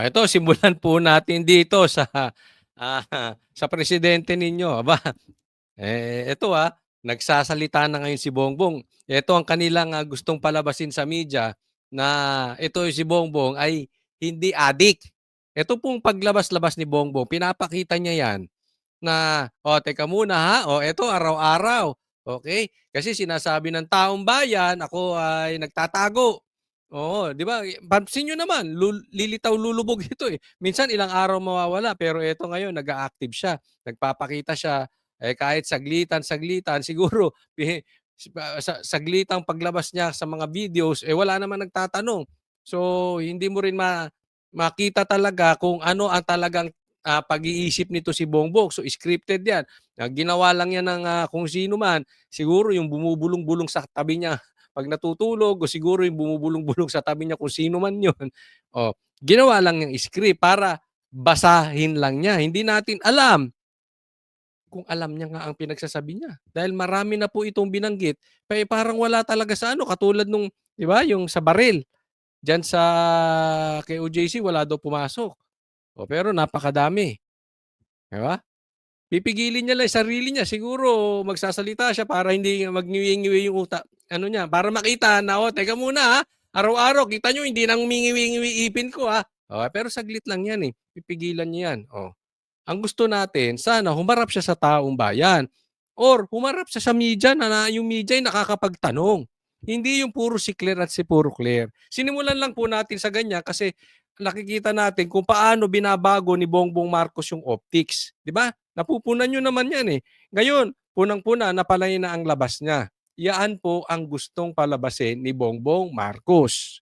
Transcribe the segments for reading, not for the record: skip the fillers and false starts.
Ito simulan po natin dito sa, sa presidente ninyo. Aba, ito, nagsasalita na ngayon si Bongbong. Ito ang kanilang, gustong palabasin sa media na ito si Bongbong ay hindi adik. Ito pong paglabas-labas ni Bongbong, pinapakita niya 'yan na, "O teka muna ha, o eto araw-araw, okay. Kasi sinasabi ng taong bayan ako ay nagtatago." Oo, 'di ba? Pansin niyo naman lilitaw lulubog ito, eh. Minsan ilang araw mawawala pero eto ngayon nag-a-active siya, nagpapakita siya, kahit saglitan-saglitan siguro saglitang paglabas niya sa mga videos, wala namang nagtatanong. So, hindi mo rin makita talaga kung ano ang talagang pag-iisip nito si Bongbong. So scripted 'yan. Ginawa lang 'yan ng, kung sino man. Siguro yung bumubulong-bulong sa tabi niya 'pag natutulog o siguro yung bumubulong-bulong sa tabi niya kung sino man 'yun. Oh, ginawa lang niyang script para basahin lang niya. Hindi natin alam kung alam niya nga ang pinagsasabi niya. Dahil marami na po itong binanggit, parang wala talaga sa ano, katulad nung 'di ba, yung sa baril, diyan sa kay OJC wala daw pumasok. Oh, pero napakadami, 'di ba? Pipigilin niya lang yung sarili niya, siguro magsasalita siya para hindi magngiwi-ngiwi yung ano niya, para makita na, "Oh, teka muna, araw-araw kita niyo hindi nang umingiwi-ngiwi ipin ko, Oh, pero saglit lang 'yan, pipigilan niya 'yan, oh. Ang gusto natin sana humarap siya sa taong bayan or humarap siya sa media na yung media ay nakakapagtanong. Hindi yung puro si Claire at si puro Claire. Sinimulan lang po natin sa ganyan kasi nakikita natin kung paano binabago ni Bongbong Marcos yung optics, 'di ba? Napupunan niyo naman 'yan, eh. Ngayon, punang-puna napalaya na ang labas niya. Yaan po ang gustong palabasin ni Bongbong Marcos.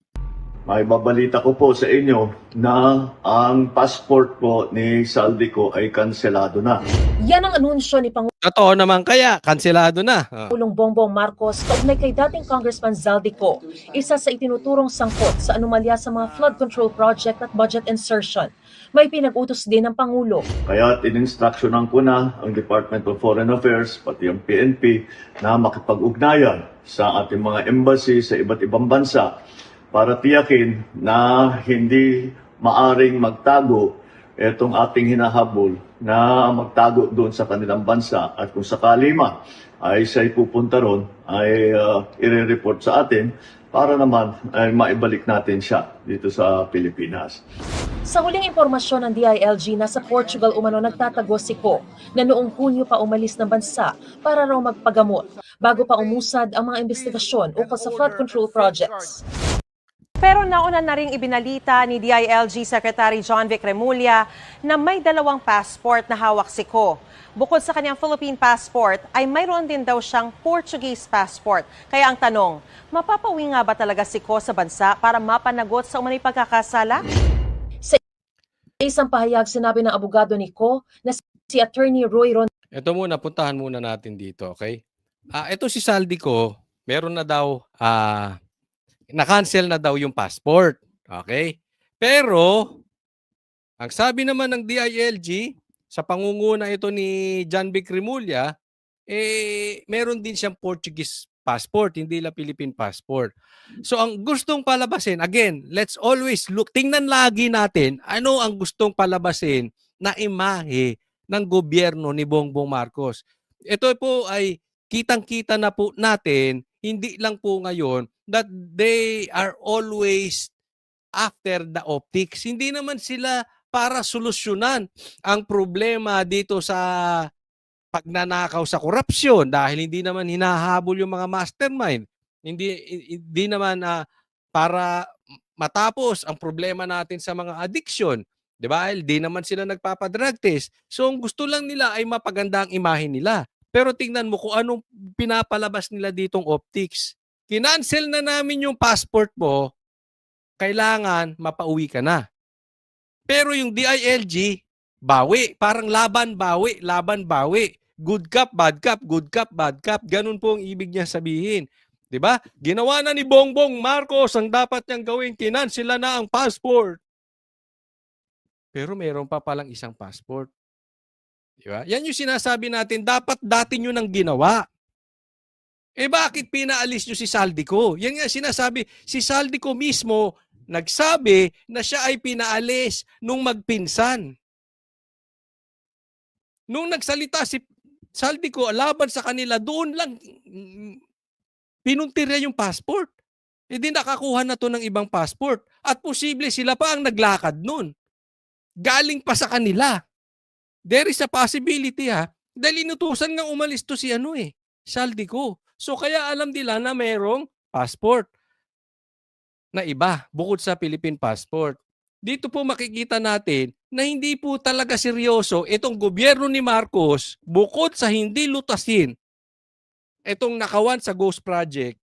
May babalita ko po sa inyo na ang passport po ni Saldico ay kanselado na. Yan ang anunsyo ni Totoo naman kaya, kanselado na. Pangulong Bongbong Marcos kaugnay kay dating Congressman Zaldico, isa sa itinuturong sangkot sa anomalya sa mga flood control project at budget insertion. May pinag-utos din ng Pangulo. Kaya in-instructionan ko na ang Department of Foreign Affairs, pati ang PNP, na makipag-ugnayan sa ating mga embassy sa iba't ibang bansa para tiyakin na hindi maaring magtago itong ating hinahabol na magtago doon sa kanilang bansa at kung sakali man ay siya'y pupunta ron ay i-report sa atin para naman ay maibalik natin siya dito sa Pilipinas. Sa huling impormasyon ng DILG, nasa Portugal umano nagtatago si Ko na noong Hunyo pa umalis ng bansa para raw magpagamot bago pa umusad ang mga investigasyon ukol sa flood control projects. Pero nauna na ring ibinalita ni DILG Secretary John Vic Remulla na may dalawang passport na hawak si Ko. Bukod sa kanyang Philippine passport, ay mayroon din daw siyang Portuguese passport. Kaya ang tanong, mapapawi nga ba talaga si Ko sa bansa para mapanagot sa umano'y pagkakasala? Sa isang pahayag, sinabi ng abogado ni Ko na si Attorney Roy Ron. Ito muna, puntahan muna natin dito, okay? Ito si Saldico, meron na daw, na-cancel na daw yung passport. Okay? Pero, ang sabi naman ng DILG, sa pangunguna ito ni John Vic Remulla, meron din siyang Portuguese passport, hindi lang Philippine passport. So, ang gustong palabasin, again, let's always look, tingnan lagi natin, ano ang gustong palabasin na imahe ng gobyerno ni Bongbong Marcos. Ito po ay kitang-kita na po natin, hindi lang po ngayon, that they are always after the optics. Hindi naman sila para solusyonan ang problema dito sa pagnanakaw sa korupsyon dahil hindi naman hinahabol yung mga mastermind. Hindi naman para matapos ang problema natin sa mga addiction. 'Di ba? Hindi naman sila nagpapadrug test. So ang gusto lang nila ay mapaganda ang imahe nila. Pero tingnan mo kung anong pinapalabas nila ditong optics. Kinancel na namin yung passport mo, kailangan mapauwi ka na. Pero yung DILG, bawi. Parang laban, bawi. Laban, bawi. Good cop, bad cop. Good cop, bad cop. Ganun po ang ibig niya sabihin. 'Di ba? Ginawa na ni Bongbong Marcos ang dapat niyang gawin. Kinansela na ang passport. Pero meron pa palang isang passport. 'Di ba? Yan yung sinasabi natin. Dapat dati nyo nang ginawa. Bakit pinaalis nyo si Saldico? Yan nga sinasabi, si Saldico mismo nagsabi na siya ay pinaalis nung magpinsan. Nung nagsalita si Saldico laban sa kanila, doon lang pinuntirya yung passport. Hindi nakakuha na to ng ibang passport. At posible sila pa ang naglakad nun. Galing pa sa kanila. There is a possibility dahil inutusan nga umalis to si Saldico. So kaya alam nila na mayroong passport na iba bukod sa Philippine passport. Dito po makikita natin na hindi po talaga seryoso itong gobyerno ni Marcos bukod sa hindi lutasin itong nakawan sa Ghost Project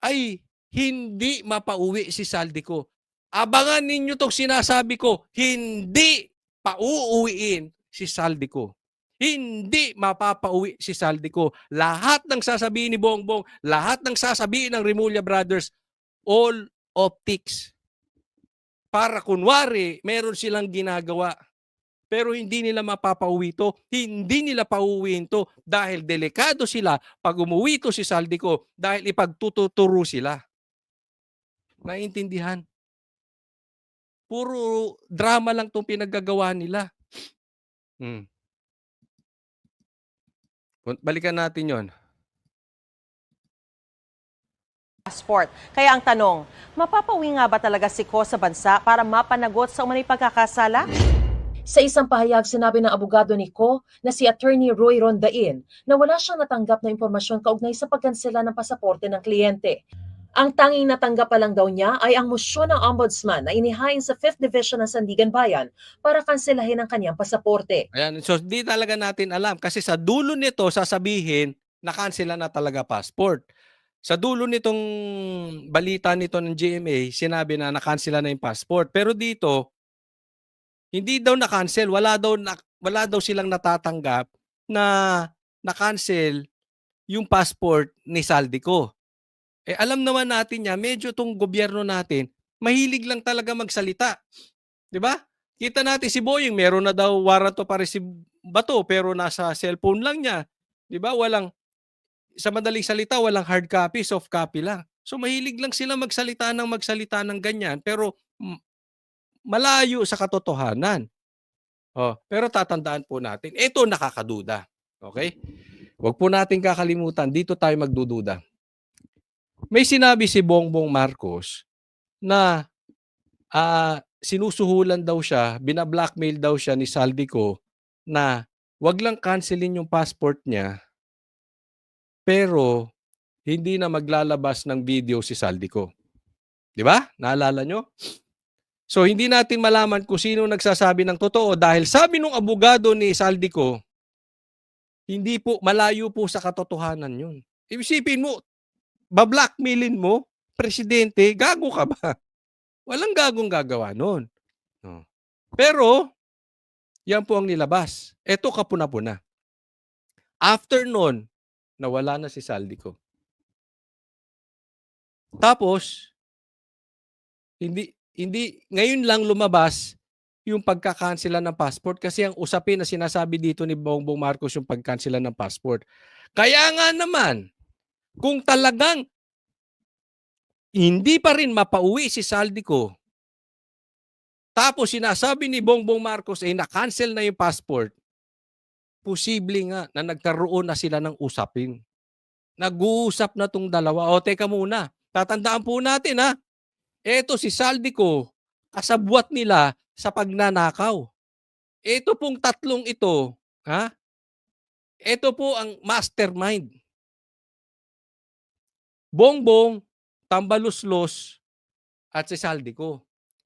ay hindi mapauwi si Saldico. Abangan ninyo itong sinasabi ko, hindi pauuwiin si Saldico. Hindi mapapauwi si Saldico. Lahat ng sasabihin ni Bongbong, lahat ng sasabihin ng Remulla Brothers, all optics. Para kunwari, meron silang ginagawa. Pero hindi nila mapapauwi to, hindi nila pauuwiin to dahil delikado sila pag umuwi to si Saldico dahil ipagtuturo sila. Naintindihan? Puro drama lang tong pinaggagawa nila. Balikan natin yon. Passport. Kaya ang tanong, mapapauwi nga ba talaga si Ko sa bansa para mapanagot sa umano'y pagkakasala? Sa isang pahayag, sinabi ng abogado ni Ko na si Attorney Roy Rondain na wala siyang natanggap na impormasyon kaugnay sa pagkansela ng pasaporte ng kliyente. Ang tanging natanggap pa lang daw niya ay ang mosyon ng ombudsman na inihain sa 5th Division ng Sandigan Bayan para kanselahin ang kanyang pasaporte. Ayan, so di talaga natin alam kasi sa dulo nito sasabihin na-cancela na talaga passport. Sa dulo nitong balita nito ng GMA, sinabi na na-cancela na yung passport. Pero dito, hindi daw na-cancel, wala daw silang natatanggap na na-cancel yung passport ni Saldico. Alam naman natin niya, medyo tong gobyerno natin, mahilig lang talaga magsalita. 'Di ba? Kita natin si Boying, meron na daw warrant of arrest bato pero nasa cellphone lang niya. 'Di ba? Sa madaling salita, walang hard copy, soft copy lang. So mahilig lang sila magsalita ng ganyan pero malayo sa katotohanan. Pero tatandaan po natin, ito nakakaduda. Okay? Huwag po natin kakalimutan, dito tayo magdududa. May sinabi si Bongbong Marcos na sinusuhulan daw siya, binablackmail daw siya ni Saldico na wag lang cancelin yung passport niya pero hindi na maglalabas ng video si Saldico. Di ba? Naalala nyo? So hindi natin malaman kung sino nagsasabi ng totoo dahil sabi nung abogado ni Saldico, hindi po, malayo po sa katotohanan yun. Isipin mo, bablackmailin mo, presidente, gago ka ba? Walang gagong gagawa nun. Pero, yan po ang nilabas. Ito kapuna-puna. After nun, nawala na si Saldico. Tapos, hindi ngayon lang lumabas yung pagkakansela ng passport kasi ang usapin na sinasabi dito ni Bongbong Marcos yung pagkansela ng passport. Kaya nga naman, kung talagang hindi pa rin mapauwi si Saldico, tapos sinasabi ni Bongbong Marcos na-cancel na yung passport, posible nga na nagkaroon na sila ng usapin. Nag-uusap na tong dalawa. Teka muna, tatandaan po natin eto si Saldico, kasabwat nila sa pagnanakaw. Ito pong tatlong ito, ito po ang mastermind. Bongbong, Tambaluslos, at si Saldico.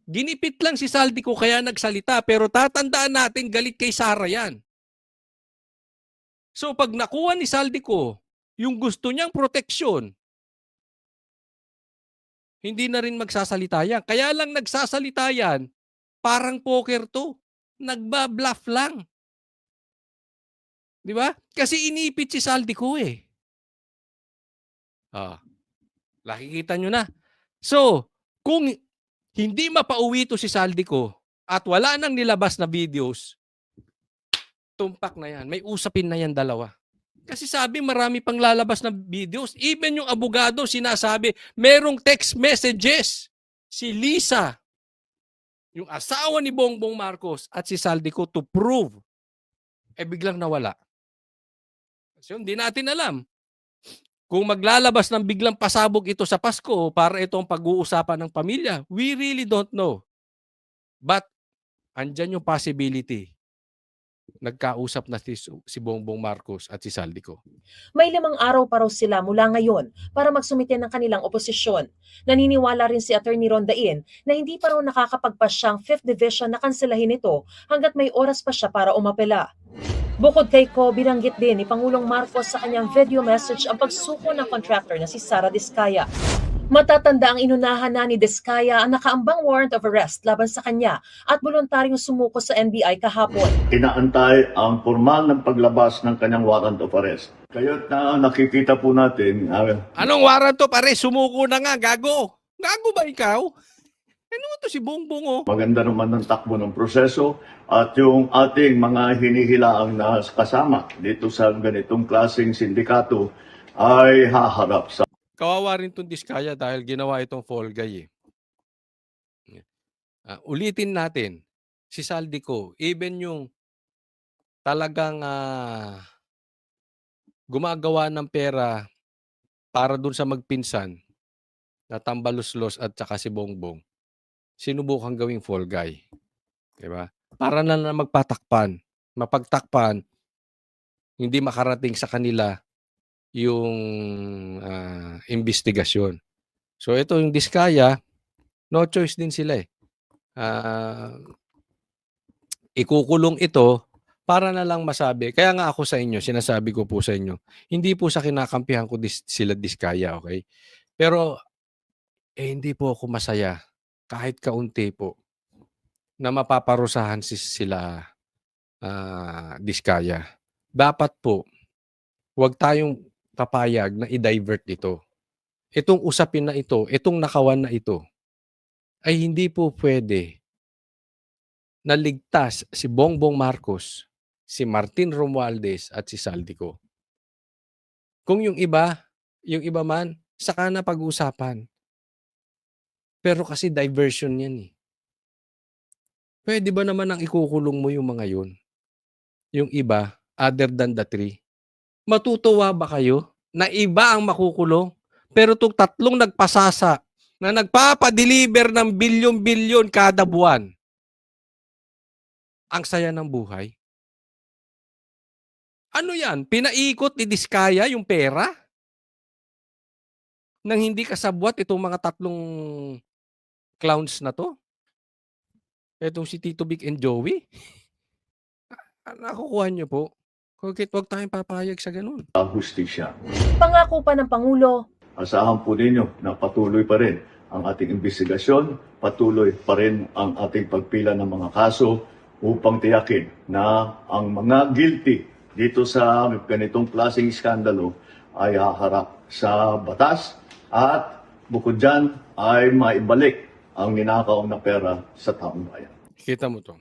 Ginipit lang si Saldico kaya nagsalita pero tatandaan natin galit kay Sara yan. So pag nakuha ni Saldico yung gusto niyang proteksyon, hindi na rin magsasalita yan. Kaya lang nagsasalita yan, parang poker to. Nagbabluff lang. Di ba? Kasi inipit si Saldico nakikita nyo na. So, kung hindi mapauwi to si Saldico at wala nang nilabas na videos, tumpak na yan. May usapin na yan dalawa. Kasi sabi marami pang lalabas na videos. Even yung abogado sinasabi, merong text messages si Lisa, yung asawa ni Bongbong Marcos at si Saldico to prove, biglang nawala. Kasi hindi natin alam kung maglalabas ng biglang pasabog ito sa Pasko para itong pag-uusapan ng pamilya. We really don't know. But andyan yung possibility. Nagkausap na si Bongbong Marcos at si Saldico. May 5 araw pa raw sila mula ngayon para magsumite ng kanilang oposisyon. Naniniwala rin si Attorney Rondain na hindi pa raw nakakapagpasyang 5th Division na kanselahin ito hanggat may oras pa siya para umapela. Bukod kay Ko, binanggit din ni Pangulong Marcos sa kanyang video message ang pagsuko ng contractor na si Sara Diskaya. Matatanda ang inunahan na ni Diskaya ang nakaambang warrant of arrest laban sa kanya at voluntaryong sumuko sa NBI kahapon. Inaantay ang formal ng paglabas ng kanyang warrant of arrest. Kaya't na nakikita po natin, Anong warrant to pare? Sumuko na nga, gago. Gago ba ikaw? Ano to si Bongbong oh? maganda naman ng takbo ng proseso at yung ating mga hinihilaang na kasama dito sa ganitong klaseng sindikato ay haharap sa Kawawa rin tong Diskaya dahil ginawa itong fall guy eh. Ulitin natin, si Saldico, even yung talagang gumagawa ng pera para dun sa magpinsan na Tambaluslos at saka si Bongbong, sinubukan gawing fall guy. Diba? Para na mapagtakpan, hindi makarating sa kanila yung investigasyon. So ito yung Diskaya, no choice din sila eh. Ikukulong ito para na lang masabi. Kaya nga ako sa inyo, sinasabi ko po sa inyo, hindi po sa kinakampihan ko sila Diskaya, okay? Pero hindi po ako masaya kahit kaunti po na mapaparusahan sila Diskaya. Dapat po, huwag tayong papayag na i-divert ito. Itong usapin na ito, itong nakawan na ito, ay hindi po pwede na ligtas si Bongbong Marcos, si Martin Romualdez at si Saldico. Kung yung iba man, saka na pag-usapan. Pero kasi diversion yan eh. Pwede ba naman ang ikukulong mo yung mga yun? Yung iba, other than the three? Matutuwa ba kayo na iba ang makukulong? Pero itong tatlong nagpasasa na nagpapadeliver ng bilyon-bilyon kada buwan, ang saya ng buhay? Ano yan? Pinaikot ni Diskaya yung pera? Nang hindi kasabwat itong mga tatlong clowns na to? Itong si Tito Vic and Joey? Nakukuha niyo po. Bakit wag tayong papayag sa ganun? hustisya. Pangako pa ng Pangulo, Asahan po ninyo na patuloy pa rin ang ating investigasyon, patuloy pa rin ang ating pagpila ng mga kaso upang tiyakin na ang mga guilty dito sa ganitong klaseng iskandalo ay haharap sa batas at bukod dyan ay maibalik ang ninakaw na pera sa taong bayan. Kita mo to.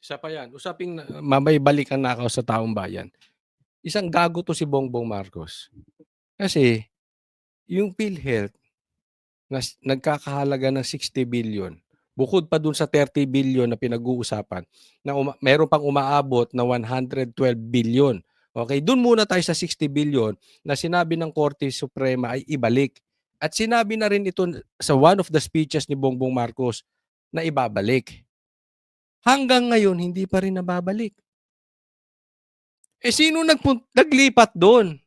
Isa pa yan. Usaping mabaybalik ang nakaw sa taong bayan. Isang gago to si Bongbong Marcos. Kasi yung PhilHealth na nagkakahalaga ng 60 billion, bukod pa dun sa 30 billion na pinag-uusapan, na meron pang umaabot na 112 billion. Okay, dun muna tayo sa 60 billion na sinabi ng Korte Suprema ay ibalik. At sinabi na rin ito sa one of the speeches ni Bongbong Marcos na ibabalik. Hanggang ngayon, hindi pa rin nababalik. Sino naglipat doon?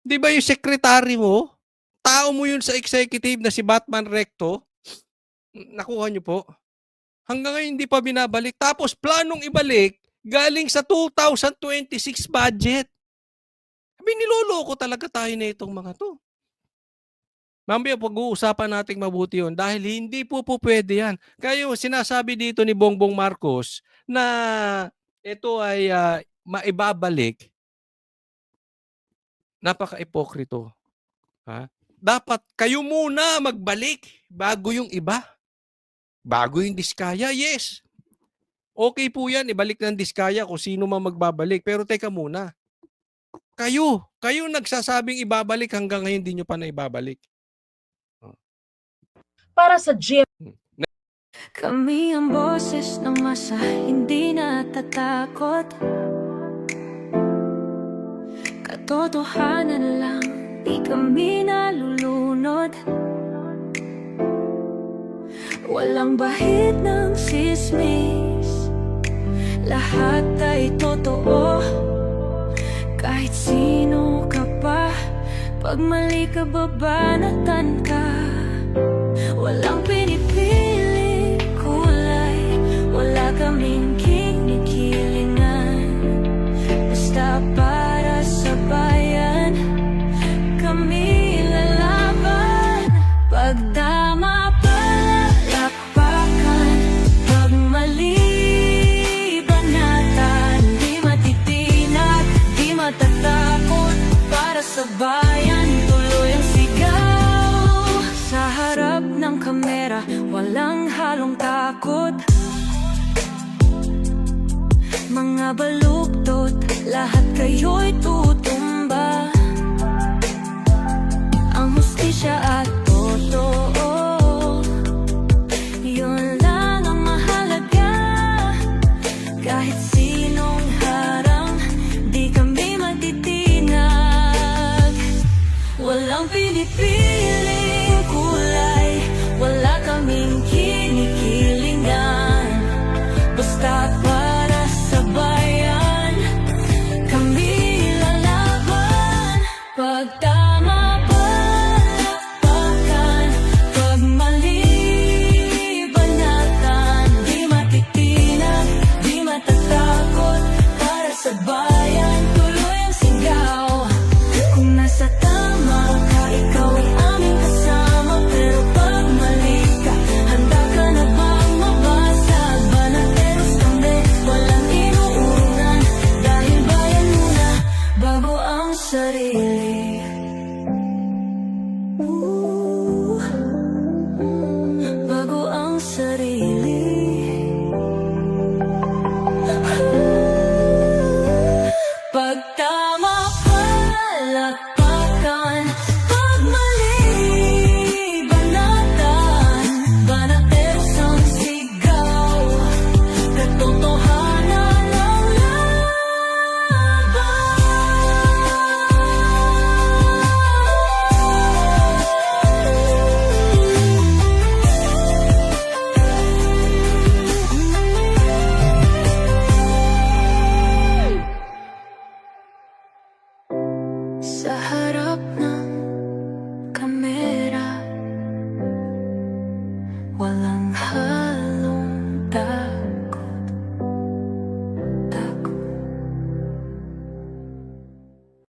Di ba yung secretary mo? Tao mo yun sa executive na si Batman Recto? Nakuha niyo po? Hanggang ngayon hindi pa binabalik. Tapos planong ibalik galing sa 2026 budget. Sabi, niloloko talaga tayo na itong mga to. Mamaya pag-uusapan natin mabuti yun dahil hindi po pwede yan. Kaya sinasabi dito ni Bongbong Marcos na ito ay maibabalik. Napaka-ipokrito. Ha? Dapat kayo muna magbalik bago yung iba. Bago yung Diskaya, yes. Okay po yan, ibalik ng Diskaya kung sino man magbabalik. Pero teka muna. Kayo nagsasabing ibabalik hanggang ngayon hindi nyo pa na ibabalik. Para sa GMA Kami ang boses ng masa, hindi natatakot. Katotohanan lang, di kami nalulunod. Walang bahid ng sismis, lahat ay totoo. Kahit sino ka pa, pag mali ka babanatan ka. Walang pinipili kulay, wala kaming kinikilingan. Basta para sa bayan, kami lalaban. Pagdama palakpakan, pag mali banatan. Di matitinag, di matatakot, para sa bayan tuloy ang sigaw. Sa harap ng kamera, walang halong takot. Mga baluktot, lahat kayo'y tutumba. Ang hustisya at totoo, yun lang ang mahalaga. Kahit sinong harang, di kami matitinag. Walang pinipiling kulay, wala kaming kinikilingan. Basta para sa bayan, kami lalaban. Pagtama palakpakan, pag mali banatan. Di matitinag, di matatakot, para sa bayan tuloy ang sigaw. Kung nasa tama ka, ikaw ay aming kasama. Pero pag mali ka, handa ka na bang mabasag? Banateros kami, walang inuurungan. Dahil bayan muna, bago ang sarili. Bago ang sarili. Pagtama palakpakan, pag mali banatan. Banateros ang sigaw, katotohanan ang sa harap ng kamera, walang halong